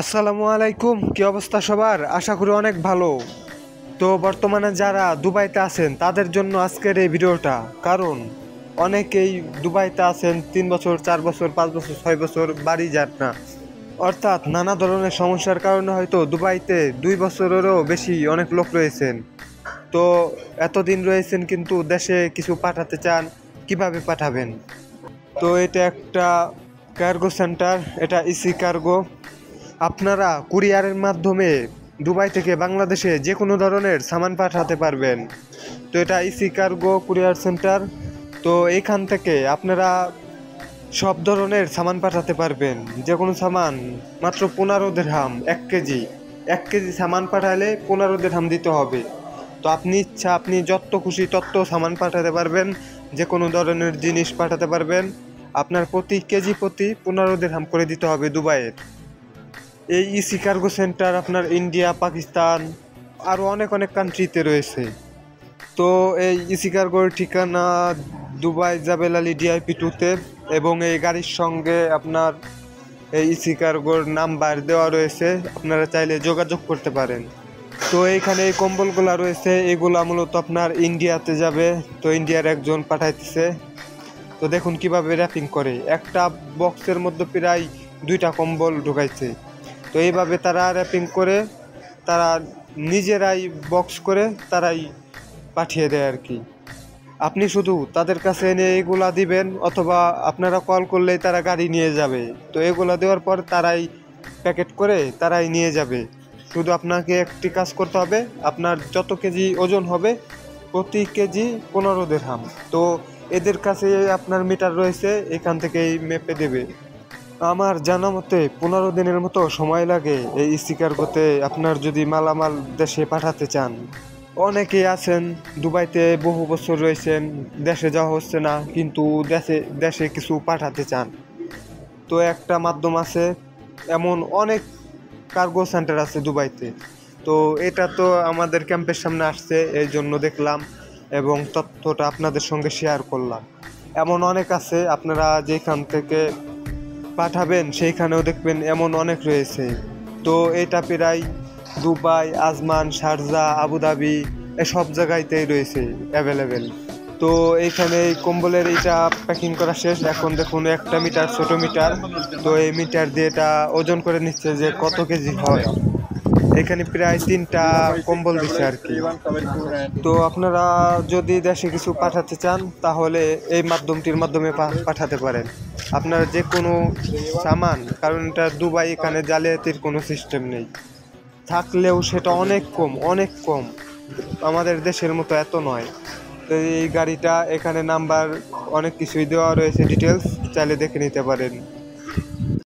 আসসালামু আলাইকুম, কি অবস্থা সবার? আশা করি অনেক ভালো। তো বর্তমানে যারা দুবাইতে আছেন তাদের জন্য আজকের এই ভিডিওটা, কারণ অনেকেই দুবাইতে আছেন 3 বছর, 4 বছর, 5 বছর, 6 বছর, বাড়ি যান না। অর্থাৎ নানা ধরনের সমস্যার কারণে হয়তো দুবাইতে 2 বছরেরও বেশি অনেক লোক রয়েছেন। তো এতদিন রয়েছেন কিন্তু দেশে কিছু পাঠাতে চান, কিভাবে পাঠাবেন? তো এটা একটা কার্গো সেন্টার, এটা ইসি কার্গো। আপনারা কুরিয়ারের মাধ্যমে দুবাই থেকে বাংলাদেশে যে কোনো ধরনের সামান পাঠাতে পারবেন। তো এটা ইসি কার্গো কুরিয়ার সেন্টার। তো এইখান থেকে আপনারা সব ধরনের সামান পাঠাতে পারবেন। যে কোনো সামান মাত্র 15 দিরহাম, 1 কেজি। 1 কেজি সামান পাঠালে 15 দিরহাম দিতে হবে। তো আপনি ইচ্ছা আপনি যত খুশি তত সামান পাঠাতে পারবেন, যে কোনো ধরনের জিনিস পাঠাতে পারবেন। আপনার প্রতি কেজি প্রতি 15 দিরহাম করে দিতে হবে দুবাইয়ের। এই ইসি কার্গো সেন্টার আপনার ইন্ডিয়া, পাকিস্তান, আরও অনেক অনেক কান্ট্রিতে রয়েছে। তো এই ইসি কার্গোর ঠিকানা দুবাই জাবেল আলী ডিআইপি 2-তে, এবং এই গাড়ির সঙ্গে আপনার এই ইসি কার্গোর নাম্বার দেওয়া রয়েছে, আপনারা চাইলে যোগাযোগ করতে পারেন। তো এইখানে এই কম্বলগুলা রয়েছে, এগুলা মূলত আপনার ইন্ডিয়াতে যাবে। তো ইন্ডিয়ার একজন পাঠাইতেছে। তো দেখুন কিভাবে র্যাপিং করে, একটা বক্সের মধ্যে প্রায় 2টা কম্বল ঢুকাইছে। তো এইভাবে তারা র্যাপিং করে, তারা নিজেরাই বক্স করে তারাই পাঠিয়ে দেয় আর কি। আপনি শুধু তাদের কাছে এনে এগুলা দিবেন, অথবা আপনারা কল করলেই তারা গাড়ি নিয়ে যাবে। তো এগুলা দেওয়ার পর তারাই প্যাকেট করে তারাই নিয়ে যাবে। শুধু আপনাকে একটি কাজ করতে হবে, আপনার যত কেজি ওজন হবে প্রতি কেজি 15 দিরহাম। তো এদের কাছে আপনার মিটার রয়েছে, এখান থেকেই মেপে দেবে। আমার জানা মতে 15 দিনের মতো সময় লাগে এই ইসি কার্গোতে, আপনার যদি মালামাল দেশে পাঠাতে চান। অনেকেই আছেন দুবাইতে বহু বছর রয়েছেন, দেশে যাওয়া হচ্ছে না, কিন্তু দেশে দেশে কিছু পাঠাতে চান। তো একটা মাধ্যম আছে, এমন অনেক কার্গো সেন্টার আছে দুবাইতে। তো এটা তো আমাদের ক্যাম্পের সামনে আসছে, এই জন্য দেখলাম এবং তথ্যটা আপনাদের সঙ্গে শেয়ার করলাম। এমন অনেক আছে, আপনারা যেখান থেকে পাঠাবেন সেইখানেও দেখবেন এমন অনেক রয়েছে। তো এটা প্রায় দুবাই, আজমান, শারজা, আবুধাবি সব জায়গাতেই রয়েছে অ্যাভেলেবেল। তো এইখানে এই কম্বলের এইটা প্যাকিং করা শেষ। এখন দেখুন একটা মিটার, ছোট মিটার। তো এই মিটার দিয়ে এটা ওজন করে নিচ্ছে যে কত কেজি হয়। এখানে প্রায় 3টা কম্বল দিচ্ছে আর কি। তো আপনারা যদি দেশে কিছু পাঠাতে চান তাহলে এই মাধ্যমটির মাধ্যমে পাঠাতে পারেন আপনার যে কোনো সামান, কারণ এটা দুবাই, এখানে জালিয়াতির কোনো সিস্টেম নেই। থাকলেও সেটা অনেক কম, অনেক কম, আমাদের দেশের মতো এত নয়। তো এই গাড়িটা, এখানে নাম্বার অনেক কিছুই দেওয়া রয়েছে, ডিটেলস চাইলে দেখে নিতে পারেন।